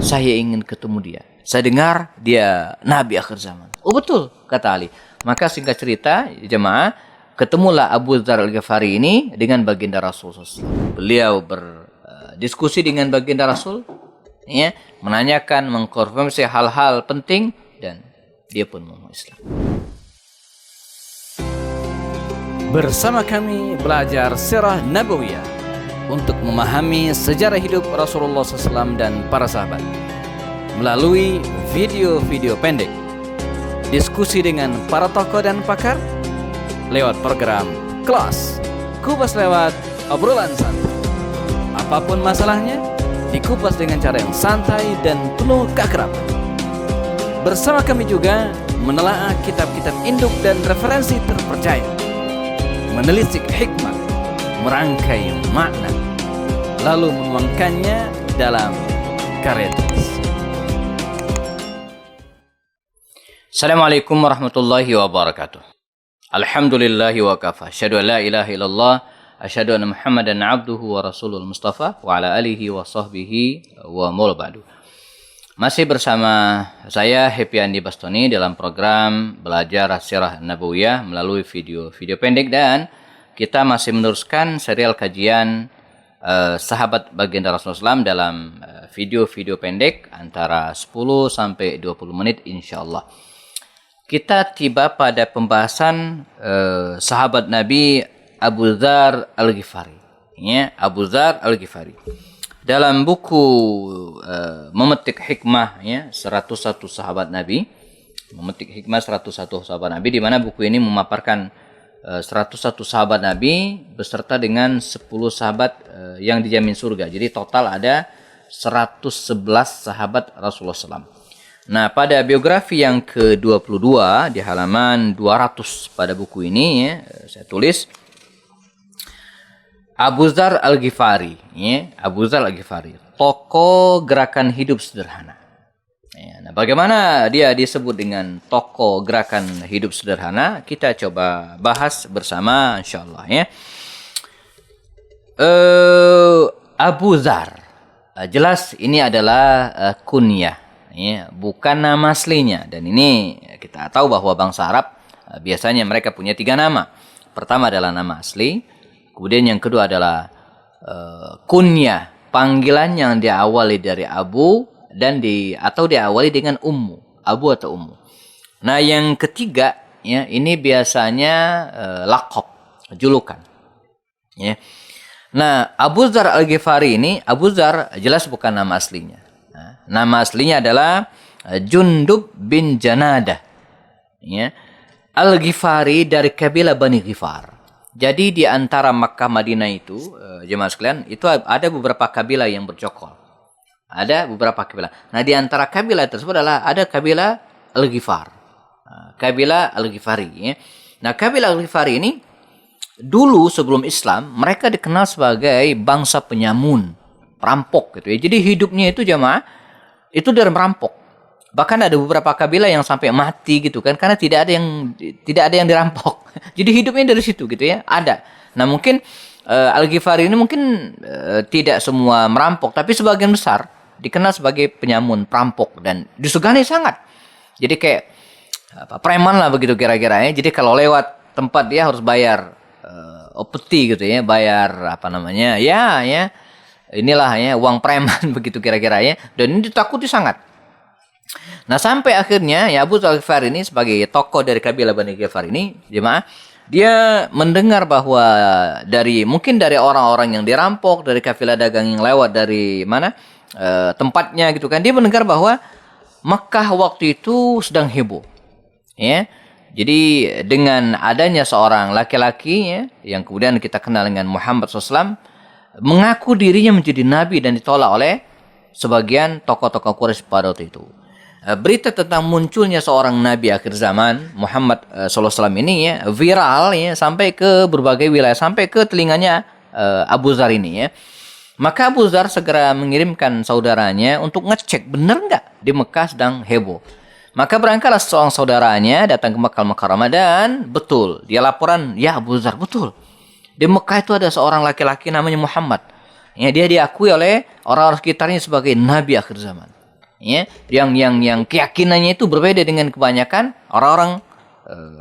saya ingin ketemu dia. Saya dengar dia Nabi akhir zaman. Oh betul, kata Ali. Maka singkat cerita, jemaah, ketemulah Abu Dzar Al-Ghifari ini dengan baginda Rasul SAW. Beliau berdiskusi dengan baginda Rasul, ya, menanyakan, mengkonfirmasi hal-hal penting, dan dia pun mau Islam. Bersama kami belajar Sirah Nabawiyah untuk memahami sejarah hidup Rasulullah SAW dan para sahabat melalui video-video pendek, diskusi dengan para tokoh dan pakar lewat program Kelas Kupas lewat obrolan santai. Apapun masalahnya, dikupas dengan cara yang santai dan penuh keakraban. Bersama kami juga menelaah kitab-kitab induk dan referensi terpercaya, menelisik hikmah, merangkai makna, lalu menuangkannya dalam karya tulis. Assalamualaikum warahmatullahi wabarakatuh. Alhamdulillahi wa kafa. Asyhadu an la ilaha illallah, asyhadu anna Muhammadan abduhu wa rasulul mustafa wa ala alihi wa sahbihi wa mulbadu. Masih bersama saya Happy Andi Bastoni dalam program Belajar Sirah Nabawiyah melalui video-video pendek, dan kita masih meneruskan serial kajian sahabat baginda Rasulullah SAW dalam video-video pendek antara 10 sampai 20 menit insyaallah. Kita tiba pada pembahasan sahabat Nabi Abu Dzar Al-Ghifari. Ya, Abu Dzar Al-Ghifari. Dalam buku Memetik Hikmah, ya, 101 sahabat Nabi. Memetik Hikmah 101 sahabat Nabi, di mana buku ini memaparkan 101 sahabat Nabi beserta dengan 10 sahabat yang dijamin surga. Jadi total ada 111 sahabat Rasulullah SAW. Nah, pada biografi yang ke-22 di halaman 200 pada buku ini, ya, saya tulis Abu Dzar Al-Ghifari, ya, Abu Dzar Al-Ghifari, tokoh gerakan hidup sederhana. Ya, nah, bagaimana dia disebut dengan tokoh gerakan hidup sederhana? Kita coba bahas bersama insyaallah, ya. Abu Dzar, jelas ini adalah kunyah, ya, bukan nama aslinya. Dan ini kita tahu bahwa bangsa Arab biasanya mereka punya 3 nama. Pertama adalah nama asli, kemudian yang kedua adalah kunyah, panggilan yang diawali dari Abu dan atau diawali dengan Ummu, Abu atau Ummu. Nah, yang ketiga, ya, ini biasanya laqab, julukan, ya. Nah, Abu Dzar Al-Ghifari ini, Abu Dzar jelas bukan nama aslinya. Nah, nama aslinya adalah Jundub bin Janadah, ya. Al-Ghifari dari kabilah Bani Ghifar. Jadi di antara Makkah Madinah itu, jemaah sekalian, itu ada beberapa kabilah yang bercokol. Ada beberapa kabilah. Nah, di antara kabilah tersebut adalah ada kabilah Al-Ghifar. Kabilah Al-Ghifari, ya. Nah, kabilah Al-Ghifari ini dulu sebelum Islam mereka dikenal sebagai bangsa penyamun, perampok gitu, ya. Jadi hidupnya itu jemaah itu dari merampok. Bahkan ada beberapa kabilah yang sampai mati gitu kan, karena tidak ada yang dirampok. Jadi hidupnya dari situ gitu, ya. Ada. Nah, mungkin Al-Ghifari ini mungkin tidak semua merampok, tapi sebagian besar dikenal sebagai penyamun, perampok, dan disegani sangat. Jadi kayak preman lah begitu kira-kira, ya. Jadi kalau lewat tempat dia harus bayar opeti gitu, ya, bayar apa namanya? Ya, inilah, ya, uang preman begitu kira-kira, ya. Dan ini ditakuti sangat. Nah, sampai akhirnya, ya, Abu Dzar Al-Ghifari ini sebagai tokoh dari kabilah Bani Ghifar ini, jemaah, dia mendengar bahwa mungkin dari orang-orang yang dirampok, dari kafilah dagang yang lewat dari mana tempatnya gitu kan, dia mendengar bahwa Mekah waktu itu sedang heboh, ya. Jadi dengan adanya seorang laki-laki, ya, yang kemudian kita kenal dengan Muhammad SAW, mengaku dirinya menjadi nabi dan ditolak oleh sebagian tokoh-tokoh Quraisy pada waktu itu. Berita tentang munculnya seorang nabi akhir zaman, Muhammad SAW ini, ya, viral, ya, sampai ke berbagai wilayah, sampai ke telinganya Abu Dzar ini, ya. Maka Abu Dzar segera mengirimkan saudaranya untuk ngecek benar nggak di Mekah sedang heboh. Maka berangkatlah seorang saudaranya datang ke Mekah Al-Mukarramah, dan betul dia laporan, ya Abu Dzar, betul di Mekah itu ada seorang laki-laki namanya Muhammad. Ya, dia diakui oleh orang-orang sekitarnya sebagai nabi akhir zaman. Ya, yang keyakinannya itu berbeda dengan kebanyakan orang-orang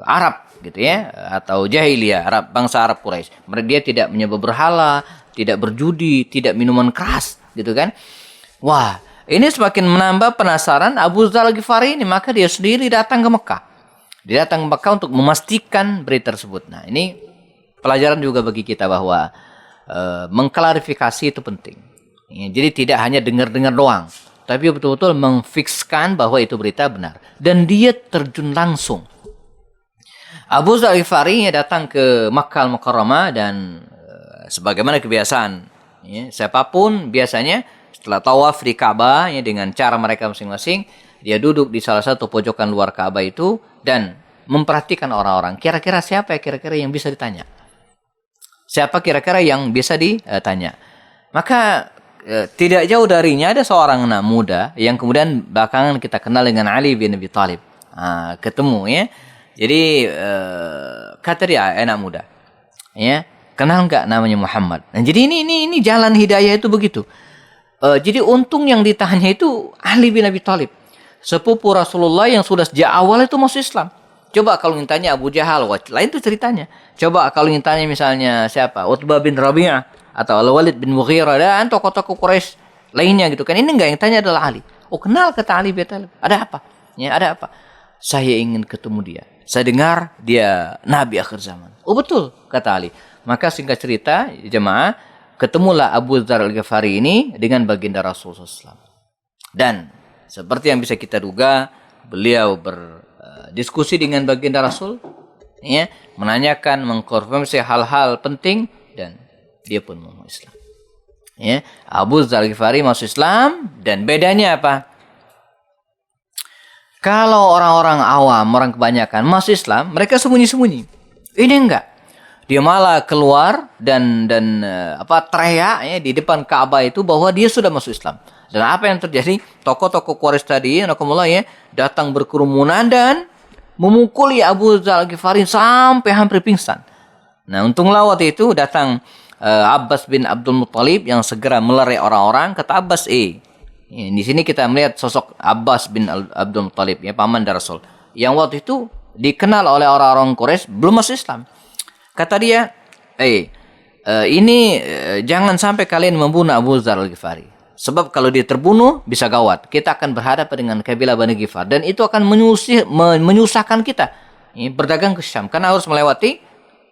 Arab gitu ya, atau jahiliyah, bangsa Arab Quraisy. Dia tidak menyembah berhala, tidak berjudi, tidak minuman keras gitu kan. Wah, ini semakin menambah penasaran Abu Dzar Al-Ghifari ini, maka dia sendiri datang ke Mekah. Dia datang ke Mekah untuk memastikan berita tersebut. Nah, ini pelajaran juga bagi kita bahwa mengklarifikasi itu penting. Ya, jadi tidak hanya dengar-dengar doang, tapi betul-betul memfikskan bahwa itu berita benar. Dan dia terjun langsung. Abu Dzar Al-Ghifari datang ke Makkah Al-Mukarramah dan sebagaimana kebiasaan, ya, siapapun biasanya setelah tawaf di Ka'bah ya, dengan cara mereka masing-masing, dia duduk di salah satu pojokan luar Ka'bah itu dan memperhatikan orang-orang. Kira-kira siapa kira-kira yang bisa ditanya? Siapa kira-kira yang bisa ditanya? Maka tidak jauh darinya ada seorang anak muda yang kemudian belakangan kita kenal dengan Ali bin Abi Thalib. Ketemu ya. Jadi kata dia anak muda, ya, kenal nggak namanya Muhammad? Nah, jadi ini jalan hidayah itu begitu. Jadi untung yang ditanya itu Ali bin Abi Thalib, sepupu Rasulullah yang sudah sejak awal itu masuk Islam. Coba kalau mintanya Abu Jahal, lain itu ceritanya. Coba kalau mintanya misalnya siapa? Utbah bin Rabi'ah atau Al-Walid bin Mughirah dan tokoh-tokoh Quraisy lainnya gitu kan. Ini enggak, yang tanya adalah Ali. Oh, kenal, kata Ali bin Thalib. Ada apa? Ya, ada apa? Saya ingin ketemu dia. Saya dengar dia nabi akhir zaman. Oh, betul, kata Ali. Maka singkat cerita, jemaah, ketemulah Abu Dzar Al-Ghifari ini dengan baginda Rasulullah SAW. Dan seperti yang bisa kita duga, beliau berdiskusi dengan baginda Rasul, ya, menanyakan, mengkonfirmasi hal-hal penting, dan dia pun masuk Islam. Ya, Abu Dzar Al-Ghifari masuk Islam, dan bedanya apa? Kalau orang-orang awam, orang kebanyakan masuk Islam, mereka sembunyi-sembunyi. Ini enggak. Dia malah keluar dan teriak ya di depan Ka'bah itu bahwa dia sudah masuk Islam. Dan apa yang terjadi? Tokoh-tokoh Quraisy tadi, ya, datang berkerumunan dan memukuli Abu Dzar Al-Ghifari sampai hampir pingsan. Nah, untunglah waktu itu datang Abbas bin Abdul Muttalib yang segera melerai orang-orang. Kata Abbas, di sini kita melihat sosok Abbas bin Abdul Muttalib, ya, paman dari Rasul, yang waktu itu dikenal oleh orang-orang Quraisy belum masuk Islam. Kata dia, jangan sampai kalian membunuh Abu Dzar Al-Ghifari. Sebab kalau dia terbunuh bisa gawat. Kita akan berhadapan dengan kabilah Bani Ghifar dan itu akan menyusahkan kita berdagang ke Syam karena harus melewati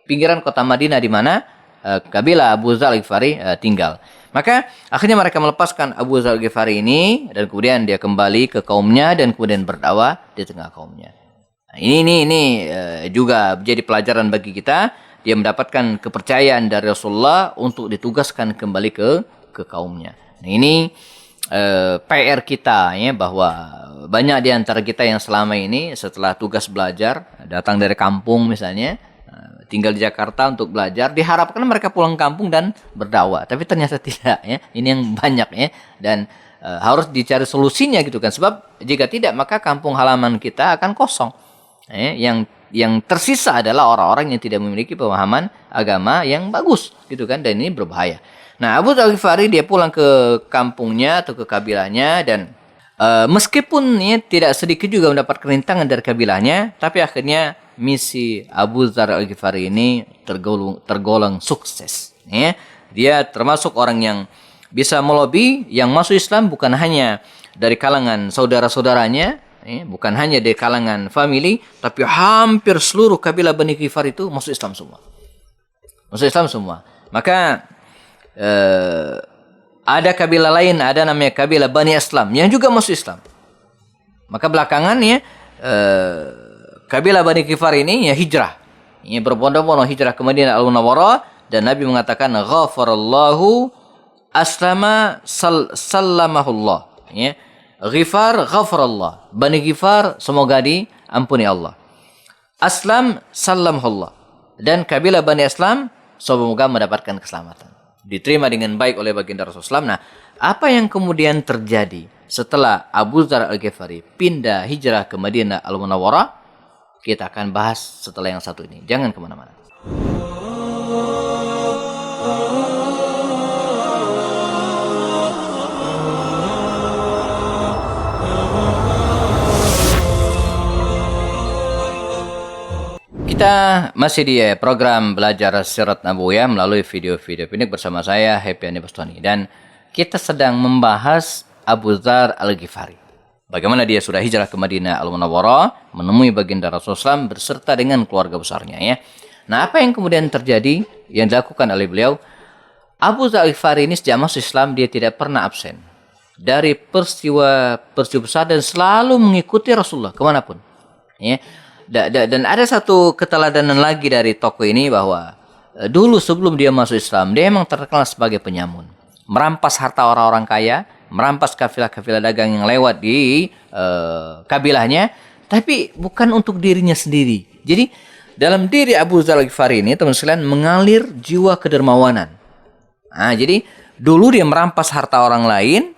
pinggiran kota Madinah di mana kabilah Abu Dzar Al-Ghifari tinggal. Maka akhirnya mereka melepaskan Abu Dzar Al-Ghifari ini dan kemudian dia kembali ke kaumnya dan kemudian berdakwah di tengah kaumnya. Nah, ini juga menjadi pelajaran bagi kita. Dia mendapatkan kepercayaan dari Rasulullah untuk ditugaskan kembali ke kaumnya. Nah, ini PR kita, ya, bahwa banyak di antara kita yang selama ini setelah tugas belajar datang dari kampung misalnya, tinggal di Jakarta untuk belajar, diharapkan mereka pulang kampung dan berdakwah, tapi ternyata tidak, ya. Ini yang banyak, ya, dan harus dicari solusinya gitu kan, sebab jika tidak maka kampung halaman kita akan kosong, ya. Yang tersisa adalah orang-orang yang tidak memiliki pemahaman agama yang bagus gitu kan, dan ini berbahaya. Nah, Abu Dzar Al-Ghifari dia pulang ke kampungnya atau ke kabilahnya dan meskipun ya, tidak sedikit juga mendapat kerintangan dari kabilahnya, tapi akhirnya misi Abu Dzar Al-Ghifari ini tergolong sukses. Ya. Dia termasuk orang yang bisa melobi yang masuk Islam bukan hanya dari kalangan saudara-saudaranya, ya, bukan hanya dari kalangan family, tapi hampir seluruh kabilah Bani Ghifar itu masuk Islam semua. Masuk Islam semua. Maka ada kabilah lain, ada namanya kabilah Bani Aslam yang juga masuk Islam. Maka belakangan ya kabilah Bani Ghifar ini ya hijrah. Ya, berbondong-bondong hijrah ke Madinah Al-Munawwarah dan Nabi mengatakan ghafarallahu aslama sallamahullah. Ya. Ghifar ghafarallah. Bani Ghifar semoga diampuni Allah. Aslam sallamahullah. Dan kabilah Bani Aslam semoga mendapatkan keselamatan. Diterima dengan baik oleh baginda Rasulullah. Nah, apa yang kemudian terjadi setelah Abu Dzar Al-Ghifari pindah hijrah ke Madinah Al-Munawwarah? Kita akan bahas setelah yang satu ini. Jangan kemana-mana. kita masih di program belajar Sirat Nabawiyah melalui video-video pendek bersama saya Happy Andi Bastoni, dan kita sedang membahas Abu Dzar Al-Ghifari. Bagaimana dia sudah hijrah ke Madinah Al-Munawwarah, menemui baginda Rasulullah SAW berserta dengan keluarga besarnya ya. Nah, apa yang kemudian terjadi yang dilakukan oleh beliau? Abu Dzar Al-Ghifari ini sejak masuk Islam dia tidak pernah absen dari peristiwa besar dan selalu mengikuti Rasulullah kemanapun. Ya. Dan ada satu keteladanan lagi dari tokoh ini bahwa dulu sebelum dia masuk Islam, dia memang terkenal sebagai penyamun. Merampas harta orang-orang kaya, merampas kafilah-kafilah dagang yang lewat di kabilahnya, tapi bukan untuk dirinya sendiri. Jadi dalam diri Abu Dzar Al-Ghifari ini, teman sekalian, mengalir jiwa kedermawanan. Nah, jadi dulu dia merampas harta orang lain,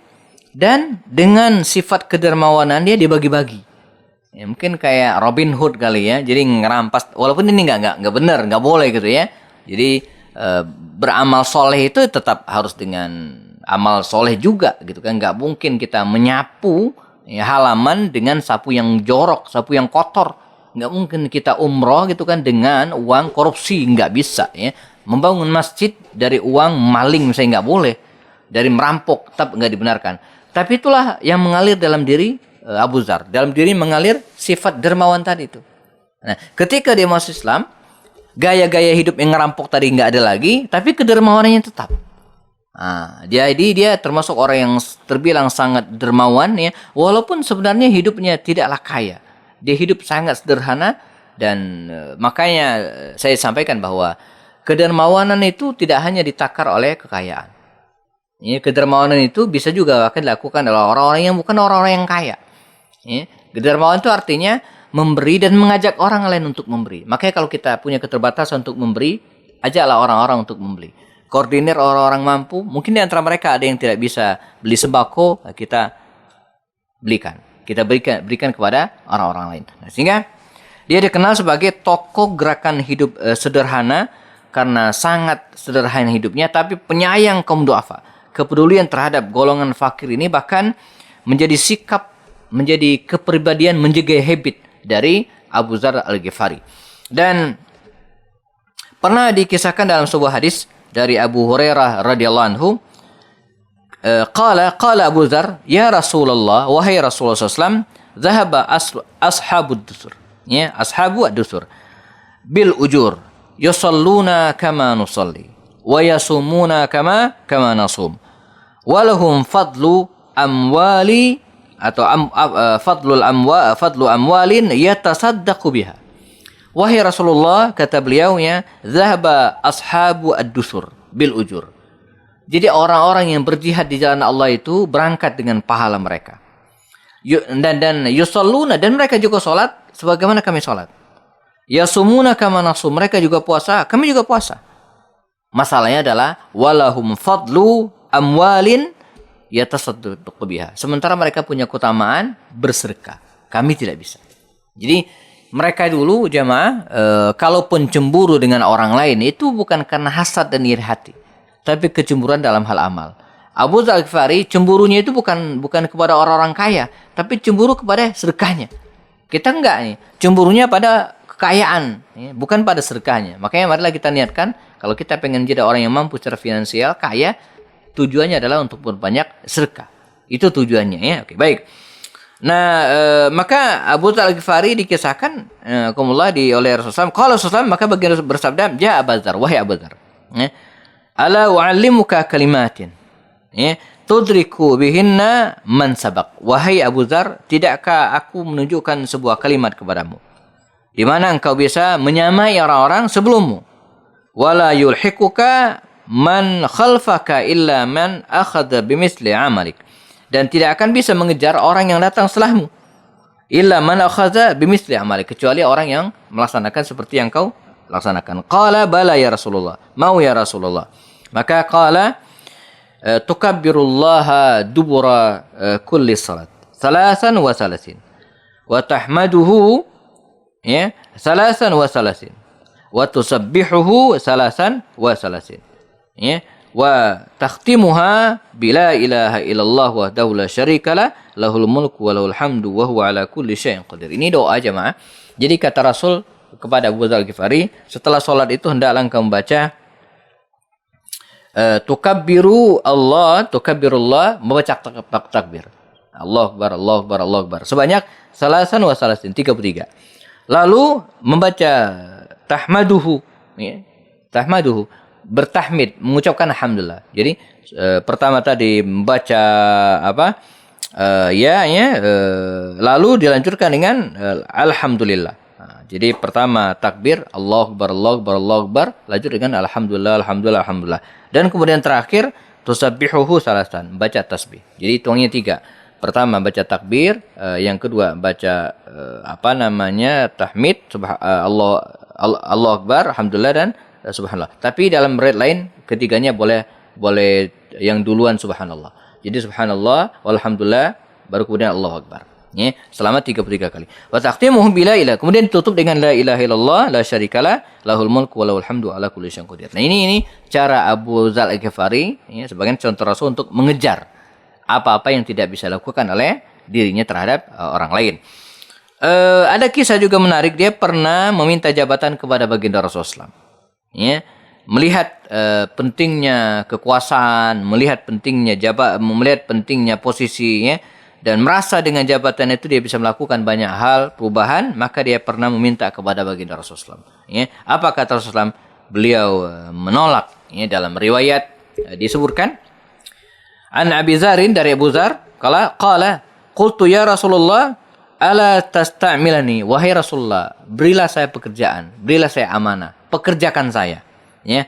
dan dengan sifat kedermawanan dia dibagi-bagi. Ya, mungkin kayak Robin Hood kali ya. Jadi ngerampas, walaupun ini nggak benar, nggak boleh gitu ya. Jadi beramal soleh itu tetap harus dengan amal soleh juga gitu kan. Nggak mungkin kita menyapu ya, halaman dengan sapu yang jorok, sapu yang kotor. Nggak mungkin kita umroh gitu kan dengan uang korupsi, nggak bisa ya. Membangun masjid dari uang maling misalnya nggak boleh. Dari merampok tetap nggak dibenarkan. Tapi itulah yang mengalir dalam diri Abu Dzar. Dalam diri mengalir sifat dermawan tadi itu. Nah, ketika dia masuk Islam, gaya-gaya hidup yang ngerampok tadi nggak ada lagi, tapi kedermawanannya tetap. Nah, dia termasuk orang yang terbilang sangat dermawan ya, walaupun sebenarnya hidupnya tidaklah kaya. Dia hidup sangat sederhana, dan makanya saya sampaikan bahwa kedermawanan itu tidak hanya ditakar oleh kekayaan. Ya, kedermawanan itu bisa juga akan dilakukan oleh orang-orang yang bukan orang-orang yang kaya. Ya, kedermawan itu artinya memberi dan mengajak orang lain untuk memberi. Makanya kalau kita punya keterbatasan untuk memberi, ajaklah orang-orang untuk membeli. Koordinir orang-orang mampu. Mungkin di antara mereka ada yang tidak bisa beli sembako, kita belikan. Kita berikan kepada orang-orang lain. Nah, sehingga dia dikenal sebagai tokoh gerakan hidup sederhana karena sangat sederhana hidupnya, tapi penyayang kaum duafa. Kepedulian terhadap golongan fakir ini bahkan menjadi sikap, menjadi kepribadian, menjaga habit dari Abu Dzar Al-Ghifari. Dan pernah dikisahkan dalam sebuah hadis dari Abu Hurairah radhiyallahu anhu, qala Abu Dzar, ya Rasulullah, wahai Rasulullah SAW, dhahaba ashabud dusur, ya, ashabu ad-dusur bil ujur yusalluna kama nusalli wa yasumuna kama nasum walahum fadlu amwali atau fadlu amwalin yatasaddaqu biha. Wahai Rasulullah, kata beliau ya, zahaba ashabu ad-dusur bil ujur. Jadi orang-orang yang berjihad di jalan Allah itu berangkat dengan pahala mereka. Dan yusalluna, dan mereka juga salat sebagaimana kami salat. Yasumuna kama nasum, mereka juga puasa, kami juga puasa. Masalahnya adalah walahum fadlu amwalin yatasaddaqu biha. Sementara mereka punya keutamaan bersedekah. Kami tidak bisa. Jadi mereka dulu jamaah kalaupun cemburu dengan orang lain itu bukan karena hasad dan iri hati, tapi kecemburuan dalam hal amal. Abu Dzar Al-Ghifari cemburunya itu bukan kepada orang-orang kaya, tapi cemburu kepada sedekahnya. Kita enggak nih, cemburunya pada kekayaan, ya, bukan pada sedekahnya. Makanya marilah kita niatkan kalau kita pengen jadi orang yang mampu secara finansial, kaya, tujuannya adalah untuk berbanyak sedekah. Itu tujuannya ya. Oke, baik. Nah, maka Abu Dzar Al-Ghifari dikisahkan oleh Rasulullah. Kalau Rasulullah maka bagian bersabda, "Ya Abu Dzar, wahai Abu Dzar, ya, ala u'allimuka kalimatin, ya, tudriku bihinna man sabaq." Wahai Abu Dzar, tidakkah aku menunjukkan sebuah kalimat kepadamu di mana engkau bisa menyamai orang-orang sebelummu? Wala yulhiquka man khalfaka illa man akhadha bimisli amalik. Dan tidak akan bisa mengejar orang yang datang setelahmu illa man akhadha bimisli amalik, kecuali orang yang melaksanakan seperti yang kau laksanakan. Qala bala ya Rasulullah, mau ya Rasulullah. Maka qala tukabbirullaha dubura kulli salat salasan wa salasin wa tahmaduhu, ya, salasan wa salasin wa tusabbihuhu salasan wa salasin, ya, wa takhtimuha bila ilaha illallah wahdahu la syarikalah lahul mulku wa lahul hamdu wa huwa ala kulli syai'in qadir. Ini doa jemaah. Jadi kata Rasul, kepada Abu Dzar Al-Ghifari, setelah sholat itu hendaklah engkau membaca tukabbirullah, membaca takbir. Allahu Akbar, Allahu Akbar, Allahu Akbar. Sebanyak salasan wa salasin, 33. Lalu membaca tahmaduhu, ya. Tahmaduhu, bertahmid, mengucapkan alhamdulillah. Jadi pertama tadi membaca lalu dilanjutkan dengan alhamdulillah. Jadi pertama takbir, Allahu Akbar, Allahu Akbar, Allahu Akbar, lanjut dengan alhamdulillah, alhamdulillah, alhamdulillah. Dan kemudian terakhir tusabbihuhu salasan, baca tasbih. Jadi hitungnya 3. Pertama baca takbir, yang kedua baca tahmid, Allahu Akbar, alhamdulillah, dan subhanallah. Tapi dalam riwayat lain ketiganya boleh yang duluan subhanallah. Jadi subhanallah walhamdulillah baru kemudian Allahu Akbar. Ya, selama 33 kali. Wa taqtimuhu bila ilah. Kemudian ditutup dengan la ilaha illallah la syarikalah lahul mulku wa lahul hamdu ala kulli syai'in qadir. Nah, ini cara Abu Dzar Al-Ghifari, ya, sebagai contoh Rasul untuk mengejar apa-apa yang tidak bisa dilakukan oleh dirinya terhadap orang lain. Ada kisah juga menarik, dia pernah meminta jabatan kepada baginda Rasulullah. Ya, melihat pentingnya kekuasaan, melihat pentingnya posisi, ya, dan merasa dengan jabatan itu dia bisa melakukan banyak hal perubahan, maka dia pernah meminta kepada baginda Rasulullah. Ya, apa kata Rasulullah? Beliau menolak. Ya, dalam riwayat disebutkan an Abi Dzarin, dari Abu Dzar, qala qultu ya Rasulullah ala tasta'milani, wahai Rasulullah, berilah saya pekerjaan, berilah saya amanah, pekerjakan saya. Ya,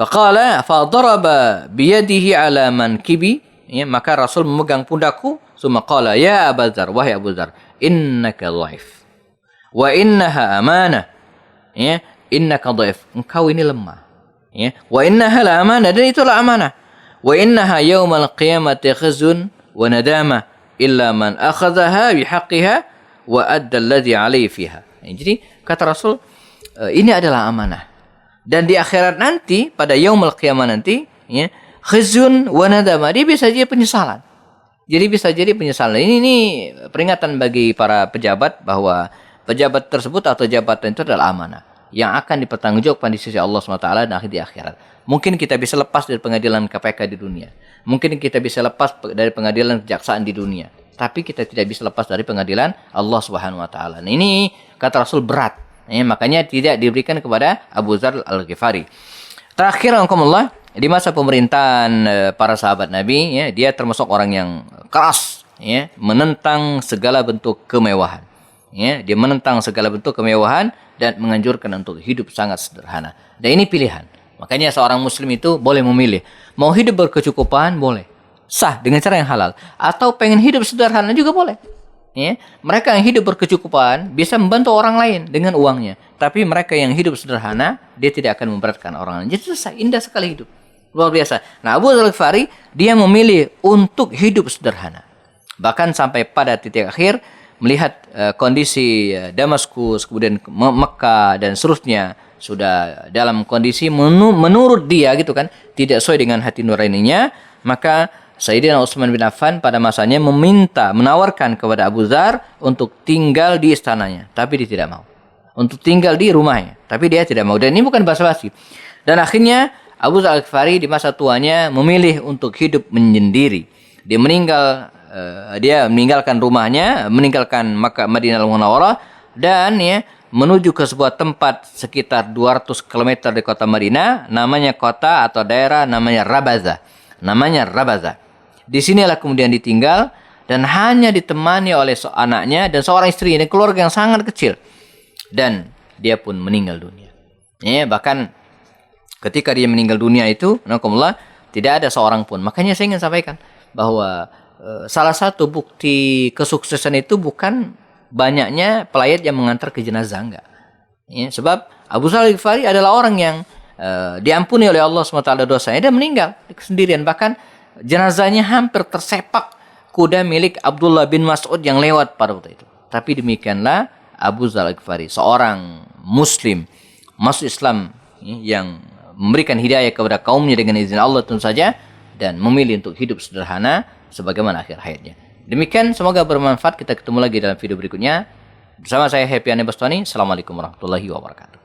faqala fa daraba biyadihi ala mankibi, ya, maka Rasul memegang pundakku, summa qala ya Abu Dzar, wahai Abu Dzar, innaka dhaif wa innaha amanah, ya, innaka dhaif, engkau ini lemah, ya, wa innaha la amanah, dan itulah amanah, wa innaha yaumal qiyamati khizun wa nadama illa man akhadhaha bihaqqiha wa adda alladhi alayhi fiha. Jadi kata Rasul, ini adalah amanah, dan di akhirat nanti, pada yaumul qiyamah nanti, ya, khizun wa nadama, dia bisa jadi penyesalan. Jadi bisa jadi penyesalan. Ini peringatan bagi para pejabat bahwa pejabat tersebut atau jabatan itu adalah amanah yang akan dipertanggungjawabkan di sisi Allah SWT dan di akhirat. Mungkin kita bisa lepas dari pengadilan KPK di dunia. Mungkin kita bisa lepas dari pengadilan kejaksaan di dunia. Tapi kita tidak bisa lepas dari pengadilan Allah SWT. Nah, ini kata Rasul berat. Makanya tidak diberikan kepada Abu Dzar Al-Ghifari. Terakhir, alhamdulillah, di masa pemerintahan para sahabat Nabi, ya, dia termasuk orang yang keras, ya, menentang segala bentuk kemewahan. Ya, dia menentang segala bentuk kemewahan dan menganjurkan untuk hidup sangat sederhana. Dan ini pilihan. Makanya seorang muslim itu boleh memilih. Mau hidup berkecukupan, boleh. Sah dengan cara yang halal. Atau pengen hidup sederhana juga boleh. Ya, mereka yang hidup berkecukupan bisa membantu orang lain dengan uangnya. Tapi mereka yang hidup sederhana, dia tidak akan memberatkan orang lain. Jadi selesai, indah sekali hidup. Luar biasa. Nah, Abu Dzar Al-Ghifari, dia memilih untuk hidup sederhana. Bahkan sampai pada titik akhir, melihat kondisi Damaskus, kemudian Mekah, dan seterusnya, sudah dalam kondisi menurut dia, gitu kan, tidak sesuai dengan hati nuraninya, maka Sayyidina Utsman bin Affan pada masanya menawarkan kepada Abu Dzar untuk tinggal di istananya, tapi dia tidak mau. Untuk tinggal di rumahnya, tapi dia tidak mau. Dan ini bukan basa-basi. Dan akhirnya Abu Dzar Al-Ghifari di masa tuanya memilih untuk hidup menyendiri. Dia meninggalkan rumahnya, meninggalkan Madinah Al-Munawwarah, dan, ya, menuju ke sebuah tempat sekitar 200 km di kota Madinah, namanya kota atau daerah namanya Rabazah. Di sinilah kemudian ditinggal dan hanya ditemani oleh anaknya dan seorang istri, dan keluarga yang sangat kecil. Dan dia pun meninggal dunia. Ya, bahkan ketika dia meninggal dunia itu, tidak ada seorang pun. Makanya saya ingin sampaikan bahwa salah satu bukti kesuksesan itu bukan banyaknya pelayat yang mengantar ke jenazah, enggak. Ya, sebab Abu Dzar Al-Ghifari adalah orang yang diampuni oleh Allah SWT dosanya dan meninggal sendirian. Bahkan jenazahnya hampir tersepak kuda milik Abdullah bin Mas'ud yang lewat pada waktu itu. Tapi demikianlah Abu Dzar Al-Ghifari, seorang muslim masuk Islam, yang memberikan hidayah kepada kaumnya dengan izin Allah tentu saja, dan memilih untuk hidup sederhana sebagaimana akhir hayatnya. Demikian, semoga bermanfaat. Kita ketemu lagi dalam video berikutnya. Bersama saya Happy Ane Bastoni. Assalamualaikum warahmatullahi wabarakatuh.